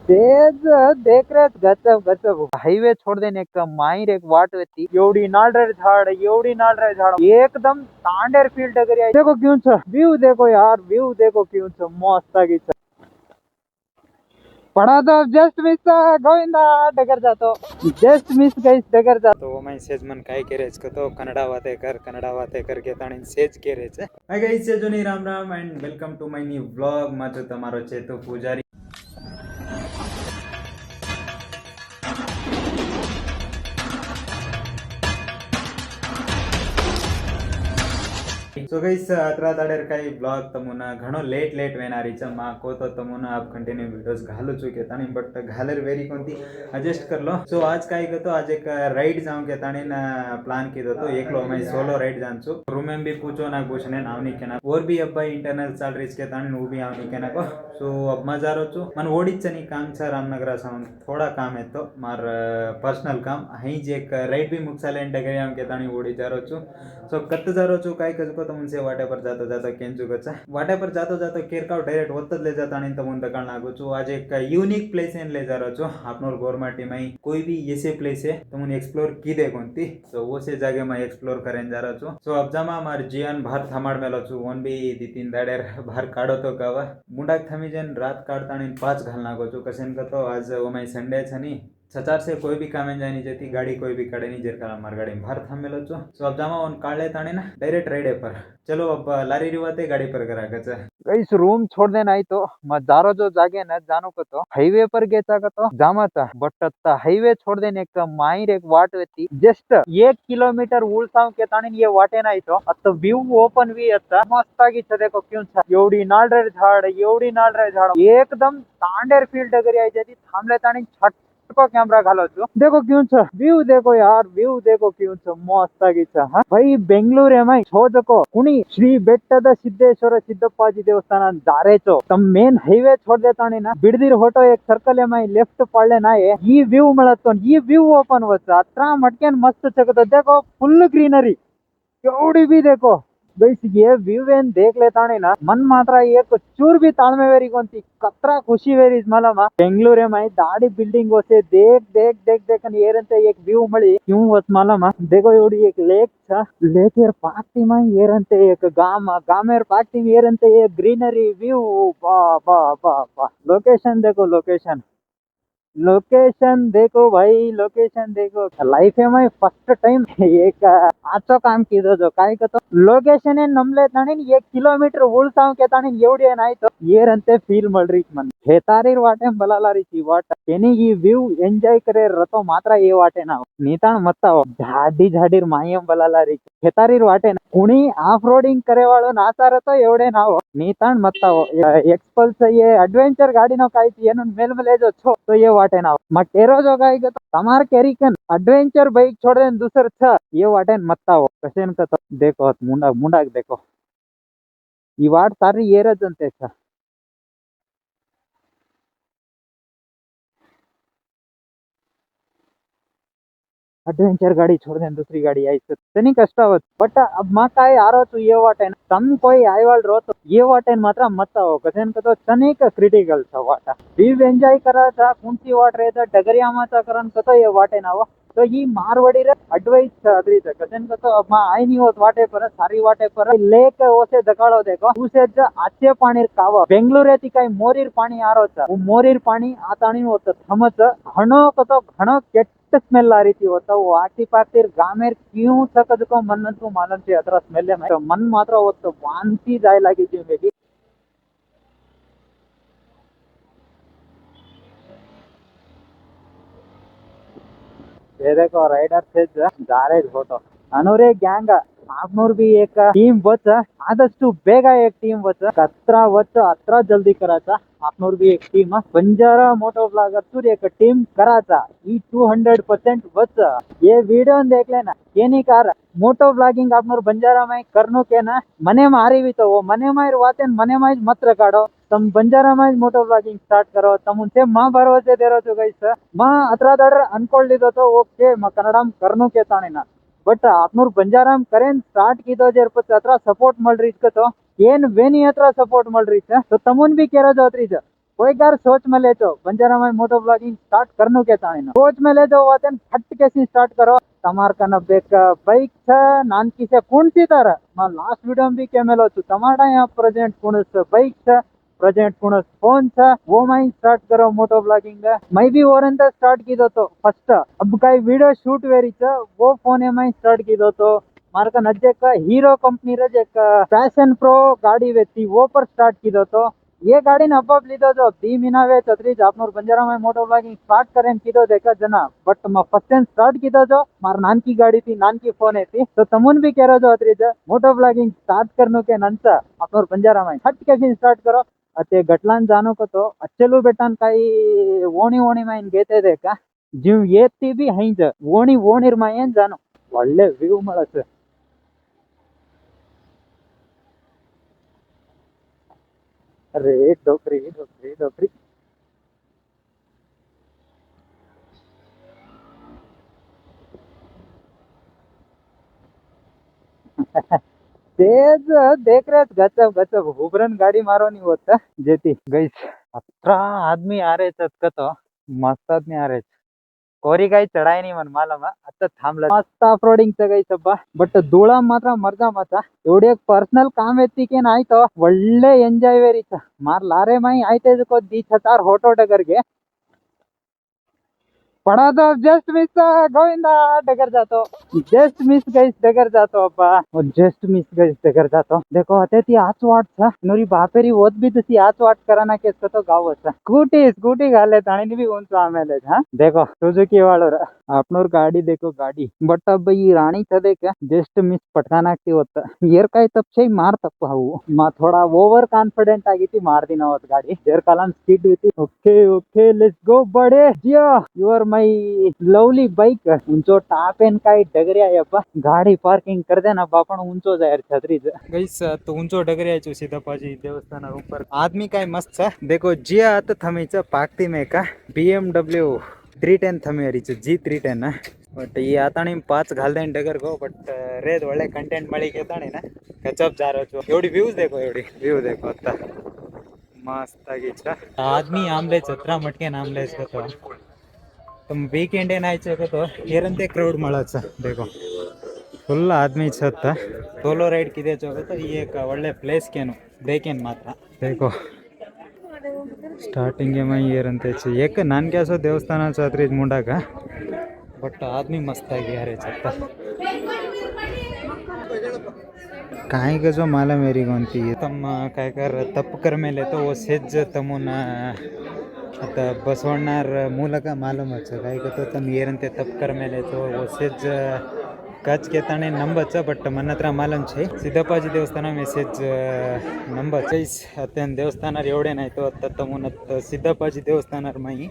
तेज देख रहे गजब गजब हाईवे छोड़ देने का माहिर एक वाट होती एवढी नाळरे झाड एवढी नाळरे झाड एकदम तांडेर फील्ड अगर देखो क्यों छ व्यू देखो यार व्यू देखो क्यों छ मस्त आगी छ पड़ा तो जस्ट मिस गोविंदा डगर जातो जस्ट मिस गाइस डगर जातो तो मैं सेज मन काय केरेच तो कन्नडा वाते कर घेताणी सेज केरेच हाय गाइस सेजोनी Ram Ram and welcome to my new vlog માં તો તમારો ચેતુ પૂજારી सो गाइस अत्रा दाडेर काही ब्लॉग तमुना घणो लेट वेनारी छ मा को तो तमुना आप कंटिन्यू वीडियोस घालू चुके ताणी बट घालेर वेरी कोणती एडजस्ट कर लो सो आज काय करतो आज एक राइड जाऊं के ताणी ना प्लान कीधो तो एकलो मैं सोलो राइड जानछु रूम में भी पूछो ना पूछने नावनी केना और भी अब इंटरनल सैलरीज के ताणी ऊ भी आवनी केना को सो अब मजा रो छु मन ओडिचनी काम छ रामनगर साउंड थोड़ा काम है तो मार पर्सनल काम हई जे एक राइड भी मुक्साले डगरिया के ताणी ओडी जारो छु सो कत जारो छु काय कजको तुमसे वाटे पर जातो जातो केंचु गचा वाटे पर जातो जातो केरकाव डायरेक्ट वत्तद ले जाता आणि तमुन दकाळ लागो छु आज एक यूनिक प्लेस इन ले जा रहो छु आपनोर गोरमाटी में कोई भी ऐसे प्लेस है तुमन एक्सप्लोर की दे कोंती सो वो से जगह में एक्सप्लोर करेन जा रहो छु सो अब जमा मार जियन भार थमाड मेलो छु वन भी दी तीन दाडेर भार काढो तो गावा मुंडाक थमी जन रात काढताणी 5 घाल नागो छु कसेन का तो आज ओ मै संडे छनी सचार से कोई भी काम जानी जेती गाड़ी कोई भी कड़े नहीं जेर कला मार गाड़ी भार थमेलो छो सो अब जामा उन काले ताने ना डायरेक्ट राइडे पर चलो अब लारी रिवाते गाड़ी पर करा गचा इस रूम छोड़ देना आई तो मजारो जो जागे न जानो को तो हाईवे पर गेचा का तो जामा था बट हाईवे छोड़ देने का माहिर एक वाट होती जस्ट 1 किलोमीटर उल्साव के ताने ये वाटे नाही तो आता व्यू ओपन भी आता मस्त आगी छ देखो क्यों छ एवढी नाळरे झाड एकदम तांडेर फील्ड अगर आई जाती थांबले ताने छट को कैमरा घालो छो देखो क्यों छ व्यू देखो यार व्यू देखो क्यों छ मस्त आगी छ भाई बेंगलूर में शोधको कुणी श्री ಬೆಟ್ಟದ ಸಿದ್ದೇಶ್ವರ ಸಿದ್ದಪ್ಪಾಜಿ ದೇವಸ್ಥಾನ जारेचो तम मेन हाईवे छोड़ देता ना बिडदीर होटो एक सर्कल है माई लेफ्ट पड़ले ना ये व्यू मिळतो ये व्यू ओपन होता अत्रा मटकेन मस्त छकतो देखो फुल ग्रीनरी एवढी भी देखो ये व्यू एन देख लेता ना मन मात्र एक चूर भी ताळमे वेरी कोणती कतरा खुशी वेरी मला बेंगलूर में दाड़ी बिल्डिंग होते देख देख देख देख येरंते एक व्यू मळी क्यों वस मला देखो एवढी एक लेक छ लेकेर पाक्ती में येरंते एक गामेर पाक्ती में येरंते एक ग्रीनरी व्यू बा बा बा बा लोकेशन देखो लोकेशन देखो भाई लोकेशन देखो लाइफ में फर्स्ट टाइम एक आजो काम कीधो जो काय तो लोकेशन नमले ताणी 1 किलोमीटर उल्साव के ताणी एवढी नाही तो येरंते फील मळरी मन हेतारीर वाटे बलालारी ची वाट केनी ई व्यू एंजॉय करे रतो मात्र ये वाटे ना नीताण मत्ता झाडीर मायम बलालारी हेतारीर वाटे ना कुणी ऑफ रोडिंग करे वाळो नाचा रतो एवढे नाव नीताण मत्ता एक्सपल्स ये एडवेंचर गाड़ी नो काय ती एनु मेलमले जो छो तो ये वाटे ना मग टेरो जो काय तो तमार केरिकन एडवेंचर बाइक छोड़े दूसर छ ये वाटे मत्ता कसेन का तो देखो मुंडा देखो ई वाट सारी येरज अंते छ एडवेंचर गाड़ी छोड़ दे दूसरी गाड़ी आई तो तनी कष्ट आवत बट अब मा काय आरो तू ये वाटे तम कोई आयवाल रो तो ये वाटे मात्र मत हो कसेन का तो तनिक क्रिटिकल छ वाटा व्यू एंजॉय करा था कुंती वाट रे तो डगरिया माचा करन का तो ये वाटे ना तो ये मारवाड़ी रे एडवाइस अद्री था कसेन का तो अब मा आई नहीं होत वाटे पर सारी वाटे पर लेक ओसे दकाळो देखो उसे ज आचे पाणीर कावा बेंगलूर येती काय मोरीर पाणी आरो था वो मोरीर पाणी आताणी होत थमच घणो कतो घणो केट स्मेल आ रही थी होता वो आटी पातीर गामेर क्यों थकद को मन तू मालूम थी अतरा स्मेल है तो मन मात्र होत वांती जाय लागी थी मेरी ये देखो राइडर से जा रहे फोटो अनोरे गैंग आपनोर भी एक टीम बच आदಷ್ಟು ಬೇಗ एक टीम बच कतरा वच अतरा जल्दी कराचा आपनोर भी एक टीम बंजारा मोटो ब्लॉगर टूर एक टीम कराचा ई 200% बच ये वीडियो देख लेना ये नहीं कार मोटो ब्लॉगिंग आपनोर बंजारा में करनो के ना मने मारी भी तो वो मने मार वाते मने मार मत रकाडो तम बंजारा में मोटो ब्लॉगिंग स्टार्ट करो तम उनसे माँ भरोसे दे रो गईस माँ अतरा दर अनकोल्डिदो तो ओके मा कन्नडम करनो के ताणे ना बट आपनोर बंजाराम करें स्टार्ट कीधो जर अतरा सपोर्ट मल रही तो ಏನ್ ವೇನಿ ಹತ್ರ ಸಪೋರ್ಟ್ ಮಾಡ್ರಿ तो तमुन भी केरा जात रही कोई कार सोच में ले जो बंजारा में मोटो ब्लॉगिंग स्टार्ट करनो के ताणे सोच में ले जो वातेन फट के सी स्टार्ट करो तमार कन बेक बाइक छ नानकी से कौन सी तरह मैं लास्ट वीडियो में भी केमेलो छु तमाड़ा यहाँ प्रेजेंट कौन बाइक छ प्रेजेंट कौन फोन छ वो मैं स्टार्ट करो मोटो ब्लॉगिंग मैं भी ओरंत स्टार्ट की दो तो फर्स्ट अब कई वीडियो शूट वेरी छ वो फोन है मैं स्टार्ट की दो तो मार का नजे का हीरो कंपनी रज एक पैशन प्रो गाड़ी वेती वो पर स्टार्ट की दो तो ये गाड़ी ने अब लीधो जो 2 महीना वे छत्रीस आपनोर बंजारा में मोटो ब्लॉगिंग स्टार्ट करें कीधो देखा जना बट मैं फर्स्ट टाइम स्टार्ट कीधो जो मार नानकी गाड़ी थी नानकी फोन थी तो तमुन भी कह रहे जो अत्रीज मोटो ब्लॉगिंग स्टार्ट करनो के नंतर आपनोर बंजारा में हट के फिर स्टार्ट करो अते गटलान जानो को तो अच्छेलू बेटान काई ओणी ओणी में गेते देखा जीव ये थी भी हई ज ओणी ओणीर में ಏನ್ जानो ಒಳ್ಳೆ ವ್ಯೂ મળશે अरे डोकरी डोकरी डोकरी तेज देख रहे गचब गचब हुबरन गाड़ी मारो नहीं होता जेती गई अत्रा आदमी आ रहे थे तो मस्त आदमी आ रहे कोरी काही चढाई नाही मन मालूम आता थांबलं मस्त ऑफरोडिंग गई सब्बा बट धुळा मात्र मर्जा माता एवढी एक पर्सनल काम येती की नाही तो ಒಳ್ಳೆ ಎಂಜಾಯ್ ವೇರಿತ मार लारे माई आयते को 20,000 होटो डगर गे पड़ा तो जस्ट मिस गोविंदा डगर जातो जस्ट मिस गई डगर जातो अप्पा जस्ट मिस गई डगर जातो देखो अते ती आच वाट था नोरी बापेरी ओत भी तसी आच वाट कराना केस तो गाव होता स्कूटी घाले ताणी भी उंच आमेले हां देखो सुजुकी वालो आपनोर गाड़ी देखो गाड़ी बट अब ये राणी था देख जस्ट मिस पटकाना की होता येर काय तपशे मार तप हाऊ मा थोड़ा ओवर कॉन्फिडेंट आगी थी मार दी ना होत गाड़ी येर कालान स्पीड हुई थी ओके ओके लेट्स गो बड़े जिया युअर माय लवली बाइक उंचो टाप एन काय डगरिया यप्पा गाड़ी पार्किंग कर देना बापण उंचो जायर छतरी गईस तो उंचो डगरिया छु सीतापाजी देवस्थान ऊपर आदमी काय मस्त छ देखो जिया आत थमीच पाकती में का BMW 310 थमी हरी G310 बट ये आताणी 5 घाल देन डगर को बट रेद ಒಳ್ಳೆ कंटेंट मळी घेताणी ना गजब जा रहो छो एवढी व्यूज देखो एवढी व्यू देखो आता मस्त आगी छ आदमी आमले छत्रा मटके नामले तो तुम वीकेंड ಏನಾಯ್ತು तो ಏರಂತೆ क्राउड ಮಳಚ देखो फुल आदमी छत सोलो राइड किदे तो ये एक ಒಳ್ಳೆ प्लेस केनु देखेन मात्र देखो स्टार्टिंग में ಏರಂತೆ एक नान क्या सो देवस्थान छत्री मुंडाग बट आदमी मस्त आगे यार छत काय का जो माला मेरी गोंती तम काय कर तप कर मेले तो वो सेज तमुन आता बसवणार ಮೂಲಕ मालूम अच्छा काय का तम ಏರಂತೆ तप कर मेले तो वो सेज कच के ताने नंबर छ बट मन हत्र मालूम छे सिद्धप्पाजी देवस्थान मेसेज नंबर चैस अत्यंत देवस्थान एवढे नाही तो आता तमुन सिद्धप्पाजी देवस्थान मई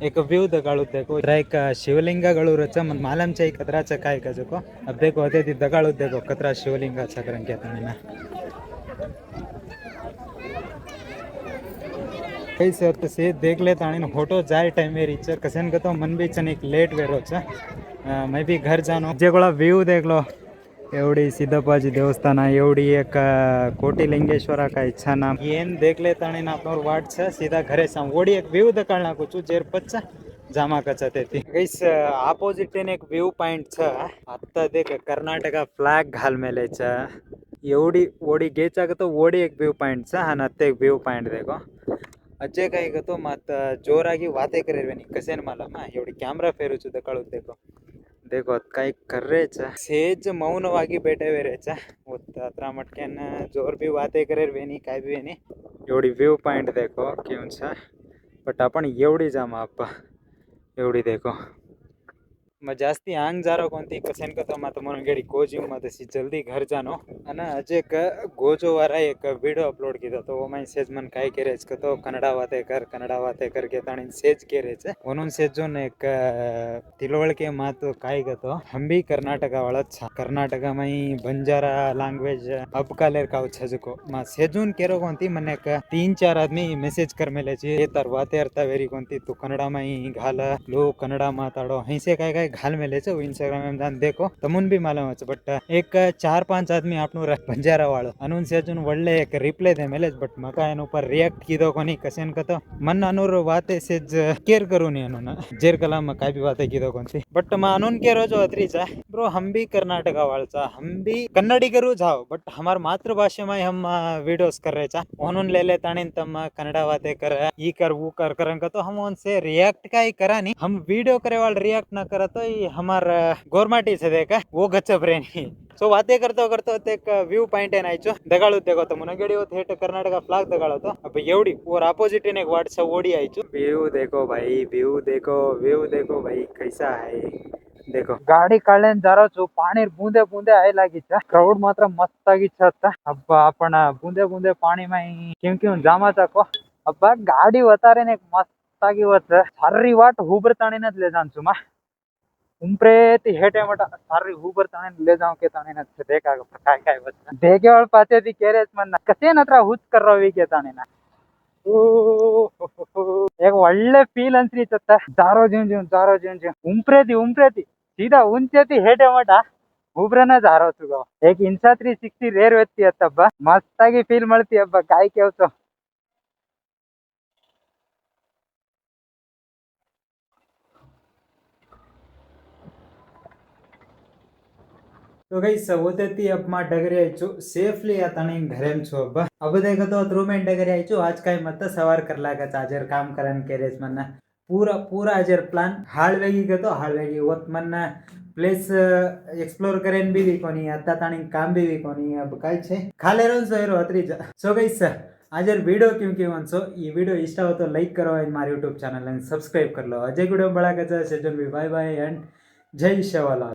एक व्यू दगाळू देखो एक शिवलिंगಗಳು रच मन मालूम छे कतरा छ काय का जको अब देखो अते दगाळू देखो कतरा शिवलिंग छ करन के तने कैसे तो से देख ले ताणी फोटो जाए टाइम मेरी छ कसन का तो मन भी चन एक लेट वेरो छ मैं भी घर जानो जेगोळा व्यू देख लो एवढी सिद्धप्पाजी देवस्थान एवढी एक कोटिलिंगेश्वर का इच्छा नाम ಏನ್ देख ले ताणी ना आपनोर वाट छ सीधा घरे सा ओडी एक व्यू दकाळ नाखू छु जेर पच्चा जामा कचते थी गैस ऑपोजिट एक व्यू पॉइंट छ आता देख कर्नाटक फ्लैग घाल मेले छ एवढी ओडी गेचाग तो ओडी एक व्यू पॉइंट छ आणि आता एक व्यू पॉइंट देखो अजय काय गतो मत जोरागी वाते करेवेनी कसेन मला मा एवढी कॅमेरा फेरूचु दकाळू देखो देखो काय कर रहे छ सेज मौनವಾಗಿ बैठे रे छ उतना मटकेन जोर भी वाते करे वेनी काय भी वेनी एवढी व्यू पॉइंट देखो क्यों छ बट आपण एवढी जामा अप्पा एवढी देखो मैं जास्ती आंग जा रहा कोणती कसेन का मत म्हणून गेडी गोजी मत सी जल्दी घर जानो अना अजय का गोजो वाला एक वीडियो अपलोड किया तो वो मैं सेज मन काय केरेज का तो कन्नडा वाते कर के ताणी सेज केरेज वनून सेज जो एक तिलवळके माತು काय गतो हम भी कर्नाटक वाला छ कर्नाटक में बंजारा लैंग्वेज अब कालेर काव छजको मा सेजून केरो कोणती मने का 3-4 आदमी मैसेज कर मेले छे ये तर वाते अर्ता वेरी कोणती तू कन्नडा में घाल लो कन्नडा माताडो हई से काय काय घाल में ले वो इंस्टाग्राम में दान देखो तमुन भी मालूम है बट एक 4-5 आदमी आपनु बंजारा वाळो अनुन से अजून ಒಳ್ಳೆ एक रिप्लाय दे मेले बट मका एन ऊपर रिएक्ट कीधो कोनी कसेन कतो मन अनुर वाते से केयर करू नी अनुन जेर कलाम काय भी वाते कीधो कोनती बट मा अनुन केरो जो अत्रीचा ब्रो हम भी कर्नाटक वाळचा हम भी कन्नडिगरू जाओ बट हमार मातृभाषा में हम वीडियोस कर रहे चा उन्होंने ले ले ताने तम कन्नड़ा बातें कर ये कर वो कर करन तो हम उनसे रिएक्ट का ही करा नहीं हम वीडियो करे वाल रिएक्ट ना करा तो ये हमार गवर्नमेंट से देखा वो गच्चब रे नहीं सो बातें करते एक व्यू पॉइंट है नाइचो दगाळू देखो तो मुनगड़ी वो थेट कर्नाटक फ्लैग दगाळो तो अब एवढी और अपोजिट ने एक वर्ड से ओडी आइचो व्यू देखो भाई कैसा है देखो ಗಾಡಿ ಕಳ್ಳೆನ್ ಜಾರೋಚು ಪಾಣಿ ಬೂಂದೆ ಬೂಂದೆ ಆಯ್ लागिच क्राउड मात्र मस्त ಆಗಿच अब्बा आपण बूंदे बूंदे पाणी में क्यों क्यों जामा चाको अब्बा गाडी वतारे ने मस्त आगी वच सारी वाट हुबर ताणीनच ले जान सुमा उंप्रे ती हेटे मटा सारी हुबर ताणी ले जाऊं के ताणीनच देखा काय काय वच देगे वाळ पाते ती केरेच मन कसे नत्र हुच करवी के ताणीना एक ಒಳ್ಳೆ ಫೀಲ್ ಅನ್ಸ್ರಿತ್ತ ಜಾರೋ ಜೀವ್ उंप्रेती सीधा उंचेती हेटे मट उब्रना जारो तुगो एक इंचा 360 रेर व्यक्ति अब्बा मस्त आगी फील मळती अब्बा काय केवतो तो गाइस होते अब मा डगरे आयचो सेफली आता घरेम छो अब देखो तो रूम में डगरे आयचो आज काय मत सवार करला का आजर काम करन केरेस मन पूरा आजर प्लान हाळवेगी गतो हाळवेगी वत मन प्लेस एक्सप्लोर करेन भी कोनी आता ताणी काम भी कोनी अब काय छे खाले रोज सोयरो अत्रीज सो गाइस आजर वीडियो क्योंकि वंसो ये वीडियो इष्ट हो तो लाइक करो एंड मार यूट्यूब चैनल एंड सब्सक्राइब कर लो अजय वीडियो बड़ा गजा सेजन भी बाय बाय एंड जय शेवालाल।